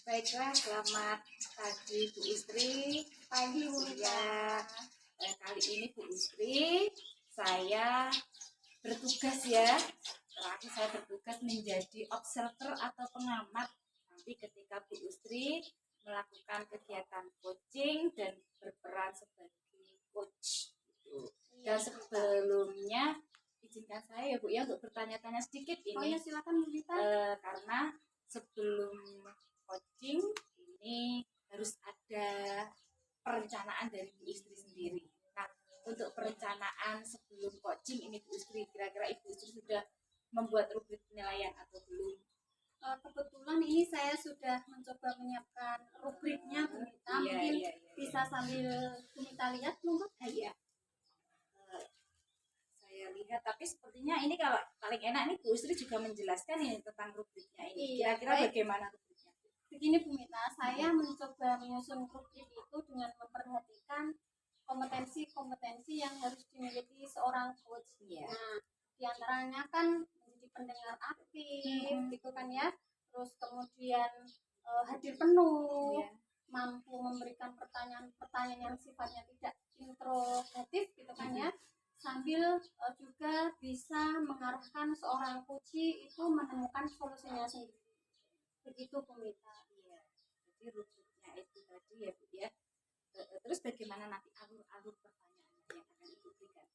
Baiklah, selamat pagi Bu Istri. Pagi Bu Ya, kali ini Bu Istri, saya bertugas ya. Terakhir saya bertugas menjadi observer atau pengamat. Nanti ketika Bu Istri melakukan kegiatan coaching dan berperan sebagai coach. Dan sebelumnya izinkan saya ya Bu ya untuk bertanya-tanya sedikit ini. Oh ya, silakan Bu Lita. Karena sebelum coaching ini harus ada perencanaan dari Bu Istri sendiri. Nah, untuk perencanaan sebelum coaching ini Bu Istri, kira-kira Ibu Istri sudah membuat rubrik penilaian atau belum? Kebetulan ini saya sudah mencoba menyiapkan rubriknya Bu Lita. Mungkin bisa sambil Bu Lita lihat dulu. Iya. Saya lihat, tapi sepertinya ini kalau paling enak nih Bu Istri juga menjelaskan ini tentang rubriknya ini. Kira-kira bagaimana rubriknya? Begini Bu Mita, saya mencoba menyusun rubrik itu dengan memperhatikan kompetensi-kompetensi yang harus dimiliki seorang coach. Nah, diantaranya kan menjadi pendengar aktif, gitu kan ya. Terus kemudian hadir penuh, mampu memberikan pertanyaan-pertanyaan yang sifatnya tidak interrogatif, gitu kan ya. Sambil juga bisa mengarahkan seorang coach itu menemukan solusinya sendiri. Begitu Bu Mita. Iya. Jadi rubriknya itu tadi ya Bu ya. Terus bagaimana nanti alur pertanyaannya yang akan Ibu berikan?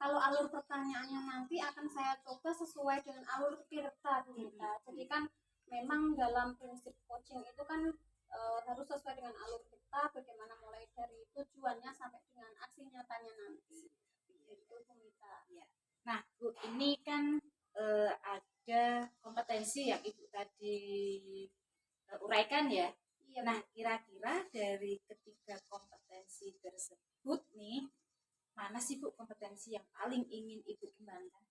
Kalau alur pertanyaannya nanti akan saya coba sesuai dengan alur Tirta Bu Mita. Jadi kan memang dalam prinsip coaching itu kan harus sesuai dengan alur Tirta, bagaimana mulai dari tujuannya sampai dengan aksi nyatanya nanti. Itu Bu Mita. Ya. Nah Bu, ini kan ada kompetensi yang Ibu tadi uraikan ya. Iya, nah kira-kira dari ketiga kompetensi tersebut nih, mana sih Bu kompetensi yang paling ingin Ibu kembangkan?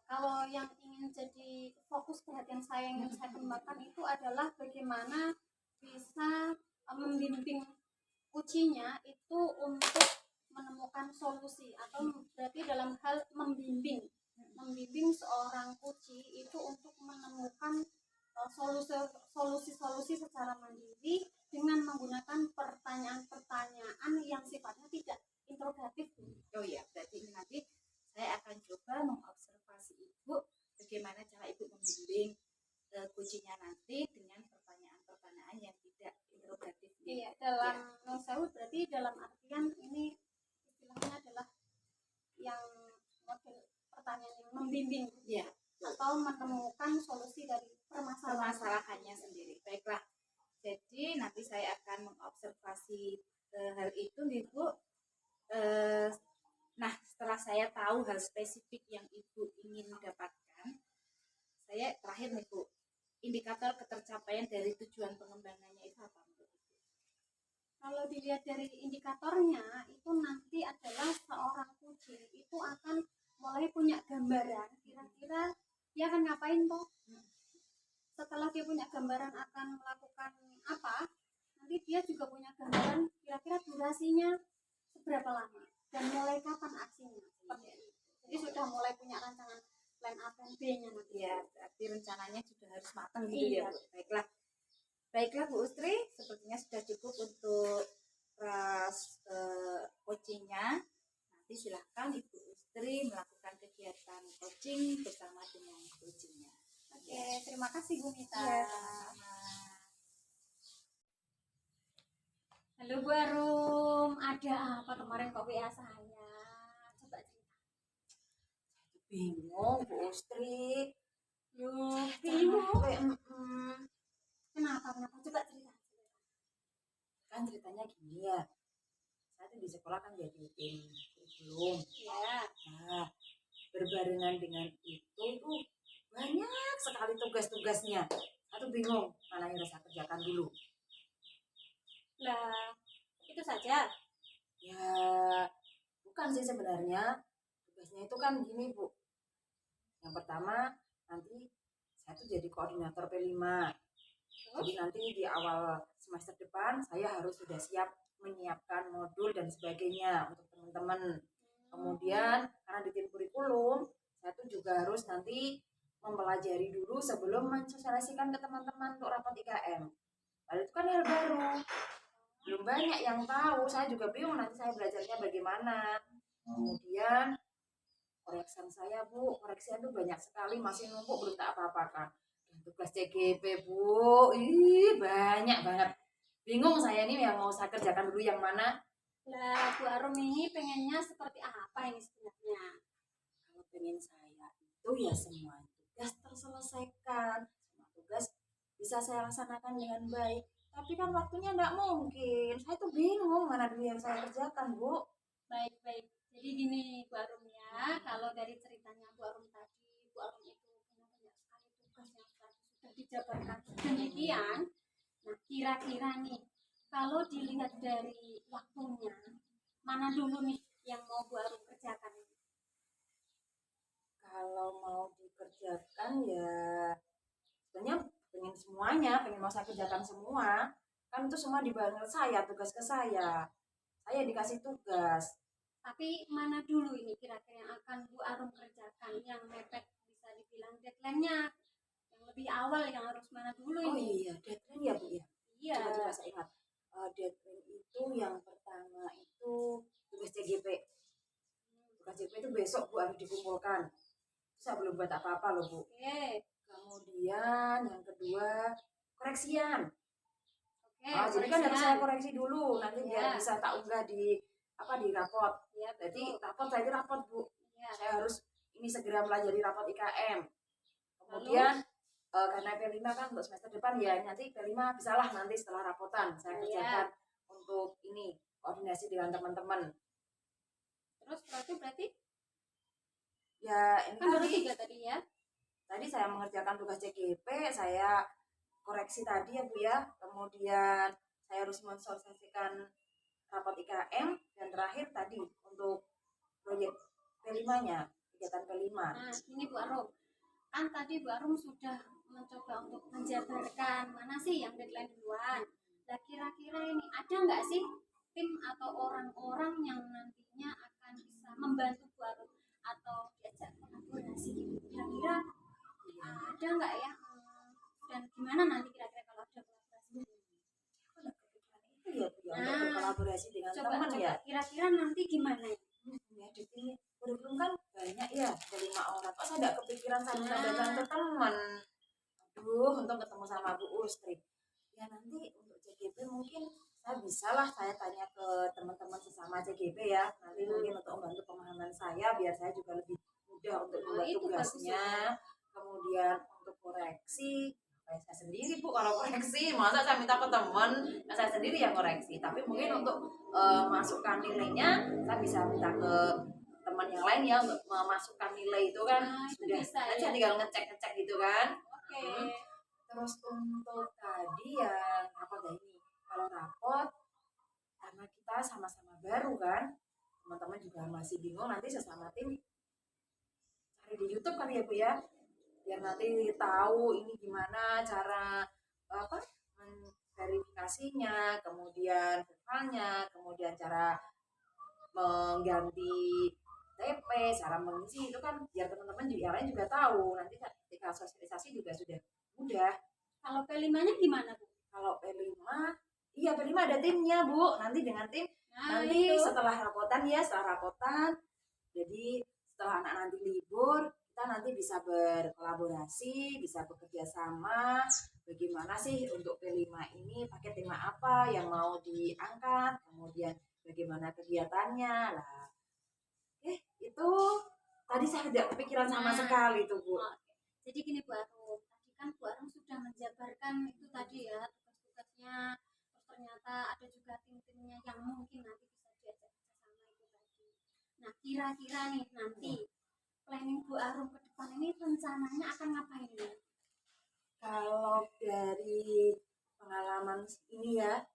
Kalau yang ingin jadi fokus perhatian saya yang ingin saya kembangkan itu adalah bagaimana bisa membimbing coaching-nya itu untuk menemukan solusi, atau berarti dalam hal membimbing seorang coach itu untuk menemukan solusi-solusi secara mandiri dengan menggunakan pertanyaan-pertanyaan yang sifatnya tidak interrogatif. Oh iya, berarti ini nanti saya akan coba mengobservasi Ibu bagaimana cara Ibu membimbing coaching-nya nanti dengan pertanyaan-pertanyaan yang tidak interrogatif. Iya, dalam nosawut berarti dalam artian ini istilahnya adalah yang model pertanyaan yang membimbing atau menemukan solusi dari permasalahannya sendiri. Baiklah, jadi nanti saya akan mengobservasi hal itu nih Bu. Nah, setelah saya tahu hal spesifik yang Ibu ingin dapatkan, saya terakhir nih Bu, indikator ketercapaian dari tujuan pengembangannya itu apa Bu? Kalau dilihat dari indikatornya itu nanti adalah seorang coach itu akan mulai punya gambaran kira-kira dia akan ngapain toh. Setelah dia punya gambaran akan melakukan apa, nanti dia juga punya gambaran kira-kira durasinya seberapa lama dan mulai kapan aksinya. Seperti itu. Jadi sudah mulai punya rancangan plan A dan B-nya nanti. Ya, berarti rencananya juga harus matang gitu ya Bu. Baiklah Bu Istri, sepertinya sudah cukup untuk coachingnya. Nanti silahkan Ibu Istri melakukan kegiatan coaching bersama dengan coachingnya. Oke, terima kasih Bu Mita. Ya, Halo Bu Arum, ada apa kemarin kok WA saya? Coba cerita. Bingung Bu Istri. Loh, bingung. Kenapa? Coba cerita. Kan ceritanya gini ya, saya tuh di sekolah kan jadi tim kurikulum. Ya. Nah, berbarengan dengan itu tuh banyak sekali tugas-tugasnya. Saya tuh bingung mana yang harus saya kerjakan dulu. Lah, itu saja. Ya, bukan sih sebenarnya. Tugasnya itu kan gini Bu. Yang pertama, nanti saya tuh jadi koordinator P5. Jadi nanti di awal semester depan saya harus sudah siap menyiapkan modul dan sebagainya untuk teman-teman. Kemudian karena di tim kurikulum, saya tuh juga harus nanti mempelajari dulu sebelum mensosialisasikan ke teman-teman untuk rapat IKM. Lalu itu kan hal baru, belum banyak yang tahu. Saya juga bingung nanti saya belajarnya bagaimana. Kemudian koreksian saya Bu, koreksian tuh banyak sekali, masih numpuk belum tak apa-apakan. Dan tugas CGP Bu, banyak banget. Bingung saya ini yang mau saya kerjakan dulu yang mana. Lah Bu Arum ini pengennya seperti apa ini sebenarnya? Kalau pengen saya itu ya semua tugas terselesaikan, semua tugas bisa saya laksanakan dengan baik. Tapi kan waktunya nggak mungkin. Saya tuh bingung mana dulu yang saya kerjakan Bu. Baik-baik. Jadi gini Bu Arum ya, kalau dari ceritanya Bu Arum tadi, Bu Arum itu punya banyak sekali tugas yang tadi sudah dijabarkan demikian. Nah kira-kira nih, kalau dilihat dari waktunya, mana dulu nih yang mau Bu Arum kerjakan? Kalau mau dikerjakan ya sebenarnya pengen semuanya, pengen mau saya kerjakan semua. Kan itu semua dibangun saya, tugas ke saya. Saya dikasih tugas. Tapi mana dulu ini kira-kira yang akan Bu Arum kerjakan yang mepet bisa dibilang deadline-nya yang lebih awal yang harus mana dulu Oh ini? iya, deadline ya Bu ya. Iya. Coba saya ingat. Deadline itu yang pertama itu tugas CGP. Tugas CGP itu besok Bu harus dikumpulkan. Saya belum buat apa-apa loh Bu. Oke. Kemudian yang kedua koreksian. Oke. Jadi kan harus saya koreksi dulu nanti biar bisa tak unggah di rapot. Ya, Jadi rapot saya itu rapot Bu. Ya. Saya harus ini segera pelajari rapot IKM. Kemudian karena P5 kan untuk semester depan ya nanti P5 bisalah nanti setelah rapotan saya kerjakan untuk ini koordinasi dengan teman-teman. Terus berarti ya ini kan baru 3 tadi ya. Tadi saya mengerjakan tugas CGP, saya koreksi tadi ya Bu ya. Kemudian saya harus mensosialisasikan rapat IKM dan terakhir tadi untuk proyek P5-nya, kegiatan P5. Nah, ini Bu Arum. Kan tadi Bu Arum sudah mencoba untuk menjabarkan mana sih yang deadline duluan. Nah, kira-kira ini ada nggak sih tim atau orang-orang yang nantinya akan bisa membantu Bu Arum atau diajak kolaborasi gitu? Kira-kira ada nggak ya? Dan gimana nanti kira-kira kalau ada kolaborasi? Itu ya Bu ya, untuk berkolaborasi dengan teman ya. Kira-kira nanti gimana ya? Ya di sini kurikulum kan banyak ya, ada 5 orang. Kok saya nggak kepikiran saya datang ke teman. Aduh, untuk ketemu sama Bu Ustri. Ya nanti untuk CGP mungkin saya bisalah saya tanya ke teman-teman sesama CGP ya. Nanti mungkin untuk membantu pemahaman saya biar saya juga lebih mudah untuk membuat tugasnya. Kemudian untuk koreksi saya sendiri Bu, kalau koreksi masa saya minta ke teman, saya sendiri yang koreksi. Tapi mungkin untuk masukkan nilainya saya bisa minta ke teman yang lain ya untuk memasukkan nilai itu kan sudah bisa, aja tinggal ngecek gitu kan. Oke. Terus untuk tadi yang rapot ini, kalau rapot karena kita sama-sama baru kan, teman-teman juga masih bingung, nanti sesama tim cari di YouTube kali ya Bu ya, biar nanti tahu ini gimana cara verifikasinya, kemudian filenya, kemudian cara mengganti TP, cara mengisi itu kan biar teman-teman yang lain juga tahu. Nanti ketika sosialisasi juga sudah mudah. Kalau P5-nya gimana Bu? Kalau P5, iya P5 ada timnya Bu. Nanti dengan tim, nanti itu. setelah rapotan, jadi setelah anak nanti libur, kita nanti bisa berkolaborasi, bisa bekerja sama. Bagaimana sih untuk P5 ini pakai tema apa yang mau diangkat, kemudian bagaimana kegiatannya lah. Itu tadi saya tidak kepikiran sama sekali tuh Bu. Jadi gini Bu Arum, tadi kan Bu Arum sudah menjabarkan itu tadi ya tugas-tugasnya. Terus ternyata ada juga tim-timnya yang mungkin nanti bisa diajak bersama itu tadi. Nah kira-kira nih nanti planning Bu Arum ke depan ini rencananya akan ngapain nih? Kalau dari pengalaman ini ya,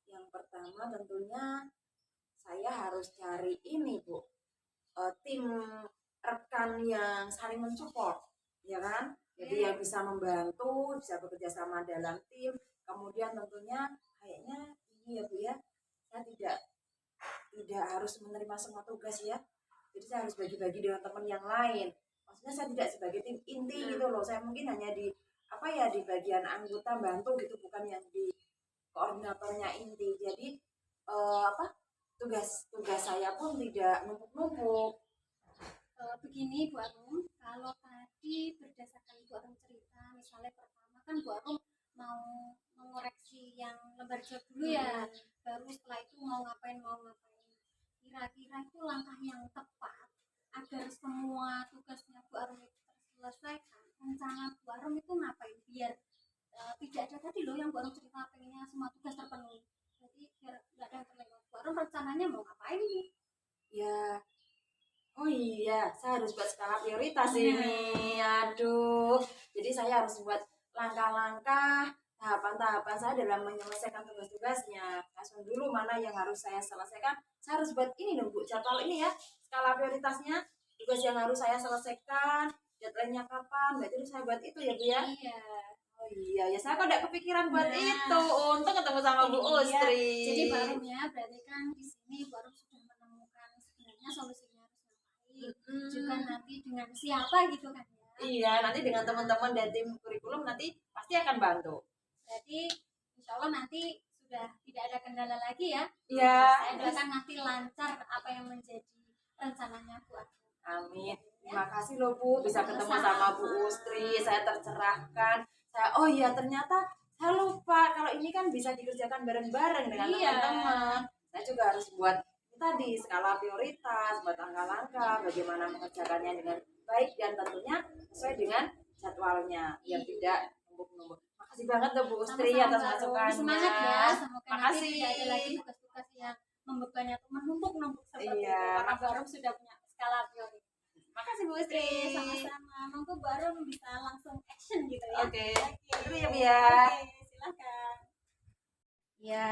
yang pertama tentunya saya harus cari ini Bu, tim rekan yang saling mensupport, ya kan? Jadi yang bisa membantu, bisa bekerja sama dalam tim. Kemudian tentunya kayaknya ini ya Bu ya, saya tidak harus menerima semua tugas ya. Jadi saya harus bagi-bagi dengan teman yang lain. maksudnya saya tidak sebagai tim inti gitu loh, saya mungkin hanya di apa ya, di bagian anggota bantu gitu, bukan yang di koordinatornya inti. Jadi apa, tugas saya pun tidak numpuk-numpuk. Begini Bu Arum, kalau tadi berdasarkan Bu Arum cerita, misalnya pertama kan Bu Arum mau mengoreksi yang lembar job dulu ya, baru setelah itu mau ngapain. Kira-kira itu langkah yang tepat agar semua tugasnya Bu Arum itu terselesaikan. Rencana Bu Arum itu ngapain biar tidak ada tadi loh yang Bu Arum cerita pengennya semua tugas terpenuhi. Jadi biar nggak ada yang terlewat. Bu Arum rencananya mau ngapain nih? Ya, oh iya, saya harus buat skala prioritas ini. Aduh, jadi saya harus buat langkah-langkah, tahapan-tahapan saya dalam menyelesaikan tugas-tugasnya. Langsung dulu mana yang harus saya selesaikan. Saya harus buat ini dong Bu, jadwal ini ya, skala prioritasnya, tugas yang harus saya selesaikan, deadline-nya kapan. Berarti harus saya buat itu ya Bu ya. Iya. Oh iya, ya saya kok tidak kepikiran buat Nah, itu. Untung ketemu sama Bu Iya, Ustri. jadi baru ya, berarti kan di sini baru sudah menemukan sebenarnya solusinya harus ngapain. Juga nanti dengan siapa gitu kan ya. Iya, nanti dengan teman-teman dan tim kurikulum nanti pasti akan bantu. Berarti insya Allah nanti sudah tidak ada kendala lagi ya. Iya. Saya doakan nanti lancar apa yang menjadi rencananya Bu Aku. Amin. Terima kasih loh Bu, bisa ketemu sama Bu Ustri, saya tercerahkan. Oh iya, ternyata saya lupa kalau ini kan bisa dikerjakan bareng-bareng dengan teman-teman. Saya juga harus buat tadi skala prioritas, buat langkah-langkah, bagaimana mengerjakannya dengan baik dan tentunya sesuai dengan jadwalnya, biar tidak numpuk-numpuk. Makasih banget loh Bu Ustri atas masukannya. Semangat ya, semoga Makasih. nanti tidak ada lagi tugas-tugas yang membebani atau menumpuk-numpuk seperti Iya. itu. Karena baru sudah punya skala prioritas. Makasih Bu Ustri. Sama-sama. Monggo baru bisa langsung action gitu ya. Oke. Itu ya Bu ya. Oke, silakan. Ya,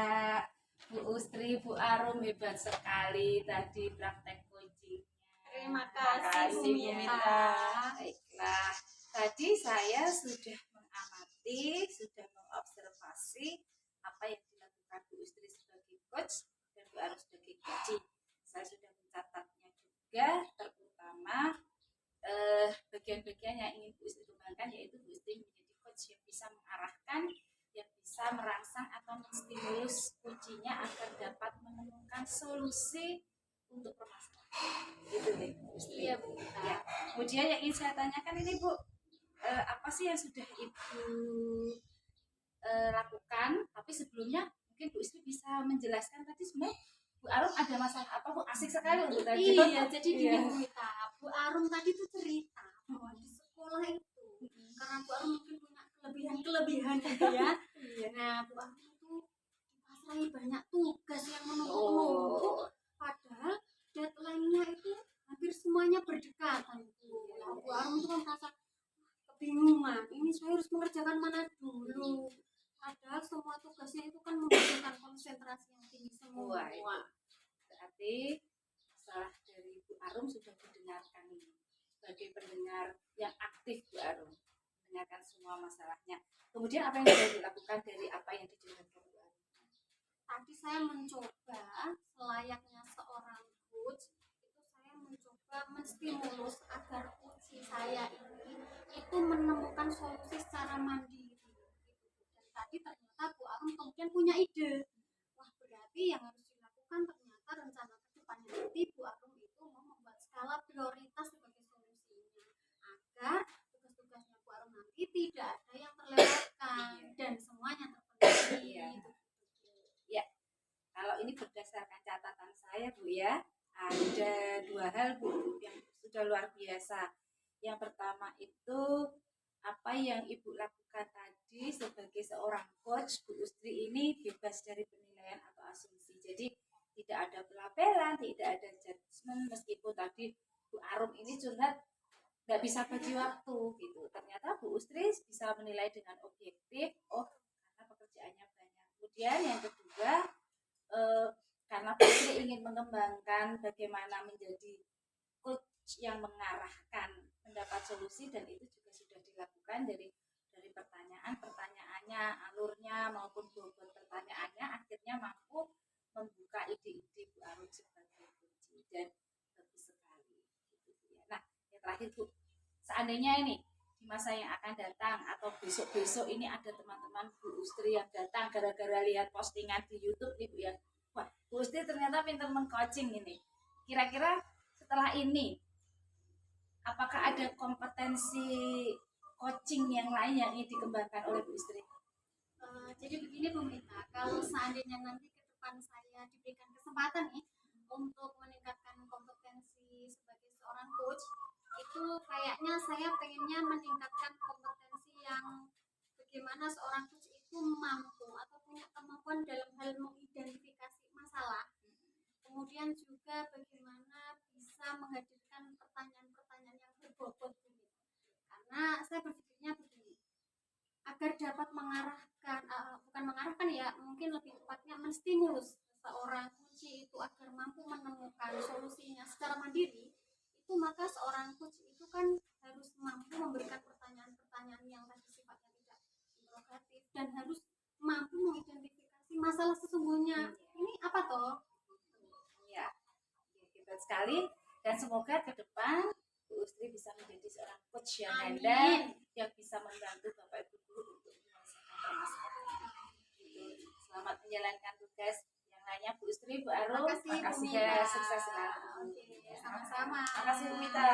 Bu Ustri, Bu Arum hebat sekali tadi praktek coachingnya. Terima kasih, Bu Mita. Baiklah, tadi saya sudah mengamati, sudah mengobservasi apa yang dilakukan Bu Ustri sebagai coach dan Bu Arum sebagai coaching. Saya sudah mencatatnya juga, terutama bagian-bagian yang ingin Bu Ustri kembangkan, yaitu Bu Ustri menjadi coach yang bisa mengarahkan, yang bisa merangsang atau menstimulus kuncinya agar dapat menemukan solusi untuk permasalahan. Gitu deh, Bu Ustri. Iya, Bu. Ya. Kemudian yang ingin saya tanyakan ini Bu, apa sih yang sudah Ibu lakukan? Tapi sebelumnya mungkin Bu Ustri bisa menjelaskan tadi sebenarnya Bu Arum ada masalah apa Bu? Asik sekali Bu tadi. Iya, jadi gini Iya. Bu Mita. Bu Arum tadi tuh cerita bahwa di sekolah itu karena Bu Arum mungkin punya kelebihan gitu ya. Nah, Bu Arum itu dipasrahi banyak tugas yang menumpuk-numpuk. Padahal deadline-nya itu hampir semuanya berdekatan Bu. Nah, Bu Arum itu kan merasa kebingungan. Ini saya harus mengerjakan mana dulu. Padahal semua tugasnya itu kan membutuhkan konsentrasi yang tinggi semua. Berarti masalah dari Bu Arum sudah didengarkan ini. Sebagai pendengar yang aktif Bu Arum, mendengarkan semua masalahnya. Kemudian apa yang sudah dilakukan dari apa yang dijelaskan Bu Arum? Tadi saya mencoba selayaknya seorang coach, itu saya mencoba menstimulus agar coach saya ini itu menemukan solusi secara mandiri. Dan tadi ternyata Bu Arum kemudian punya ide. Wah, berarti yang harus dilakukan ternyata rencana ke depannya nanti Bu Arum itu mau membuat skala prioritas sebagai solusinya agar tugas-tugasnya Bu Arum nanti tidak ada yang terlewatkan dan semuanya terpenuhi. Iya. Ya, kalau ini berdasarkan catatan saya Bu ya, ada dua hal Bu yang sudah luar biasa. Yang pertama itu apa yang Ibu lakukan tadi sebagai seorang coach, Bu Ustri ini bebas dari penilaian atau asumsi. Jadi tidak ada pelabelan, tidak ada judgement, meskipun tadi Bu Arum ini curhat nggak bisa bagi waktu gitu. Ternyata Bu Ustri bisa menilai dengan objektif, oh karena pekerjaannya banyak. Kemudian yang kedua, karena Bu Ustri ingin mengembangkan bagaimana menjadi coach yang mengarahkan mendapat solusi, dan itu juga sudah dilakukan dari pertanyaannya, alurnya maupun bobot pertanyaannya, akhirnya mampu membuka ide-ide Bu Arum sebagai kunci, dan bagus sekali. Nah, yang terakhir Bu, seandainya ini di masa yang akan datang atau besok-besok ini ada teman-teman Bu Ustri yang datang gara-gara lihat postingan di YouTube nih Bu ya. Wah, Bu Ustri ternyata pintar meng-coaching ini. Kira-kira setelah ini apakah ada kompetensi coaching yang lain yang ingin dikembangkan oleh Bu Ustri? Jadi begini Bu Mita, kalau seandainya nanti ke depan saya diberikan kesempatan nih untuk meningkatkan kompetensi sebagai seorang coach, itu kayaknya saya pengennya meningkatkan kompetensi yang bagaimana seorang coach itu mampu atau punya kemampuan dalam hal mengidentifikasi masalah, kemudian juga bagaimana bisa menghadirkan pertanyaan-pertanyaan yang berbobot gitu. Karena saya berpikirnya begini, agar dapat mengarahkan, bukan mengarahkan ya, mungkin lebih tepatnya menstimulus seorang coach itu agar mampu menemukan solusinya secara mandiri, itu maka seorang coach itu kan harus mampu memberikan pertanyaan-pertanyaan yang tadi sifatnya tidak interrogatif dan harus mampu mengidentifikasi masalah sesungguhnya. Ini apa toh? Ya, hebat sekali dan semoga ke depan Bu Ustri bisa menjadi seorang coach yang handal yang bisa membantu Bapak Ibu guru untuk menyelesaikan permasalahan. Selamat menjalankan tugas yang lainnya Bu Ustri, Bu Arum. Makasih Bu Makasih Mita. ya, sukses selalu. Oke, sama-sama. Makasih Bu Mita.